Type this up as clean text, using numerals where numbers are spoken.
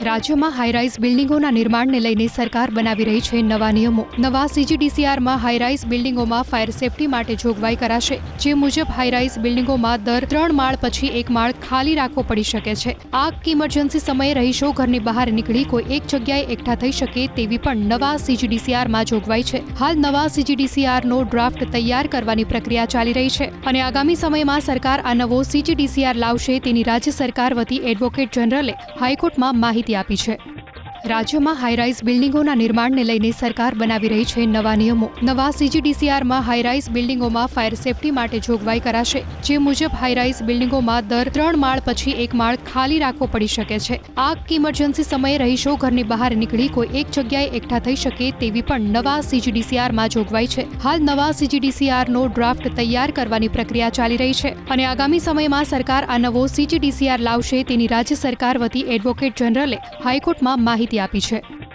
રાજ્યમાં હાઈરાઇઝ બિલ્ડિંગોના નિર્માણને લઈને સરકાર બનાવી રહી છે નવા નિયમો। નવા CGDCRમાં હાઈરાઇઝ બિલ્ડિંગોમાં ફાયર સેફટી માટે જોગવાઈ કરાશે, જે મુજબ હાઈરાઇઝ બિલ્ડિંગોમાં દર 3 માળ પછી એક માળ ખાલી રાખવો પડી શકે છે। આગ કે ઇમરજન્સી સમયે રહીશો ઘરની બહાર નીકળી કોઈ એક જગ્યાએ એકઠા થઈ શકે તેવી પણ નવા CGDCRમાં જોગવાઈ છે। હાલ નવા CGDCRનો ડ્રાફ્ટ તૈયાર કરવાની પ્રક્રિયા ચાલી રહી છે અને આગામી સમયમાં સરકાર આ નવો CGDCR લાવશે તેની રાજ્ય સરકાર વતી એડવોકેટ જનરલે હાઈકોર્ટમાં માહિતી આપી છે। રાજ્યમાં હાઈરાઇઝ બિલ્ડિંગોના નિર્માણને લઈને સરકાર બનાવી રહી છે નવા નિયમો। નવા CGDCRમાં હાઈરાઇઝ બિલ્ડિંગોમાં ફાયર સેફટી માટે જોગવાઈ કરાશે, જે મુજબ હાઈરાઇઝ બિલ્ડિંગોમાં દર 3 માળ પછી એક માળ ખાલી રાખવો પડી શકે છે। આગ કે ઇમરજન્સી સમયે રહીશો ઘરની બહાર નીકળી કોઈ એક જગ્યાએ એકઠા થઈ શકે તેવી પણ નવા CGDCRમાં જોગવાઈ છે। હાલ નવા CGDCRનો ડ્રાફ્ટ તૈયાર કરવાની પ્રક્રિયા ચાલી રહી છે અને આગામી સમયમાં સરકાર આ નવો CGDCR લાવશે તેની રાજ્ય સરકાર વતી એડવોકેટ જનરલે હાઈકોર્ટમાં માહિતી આપી છે।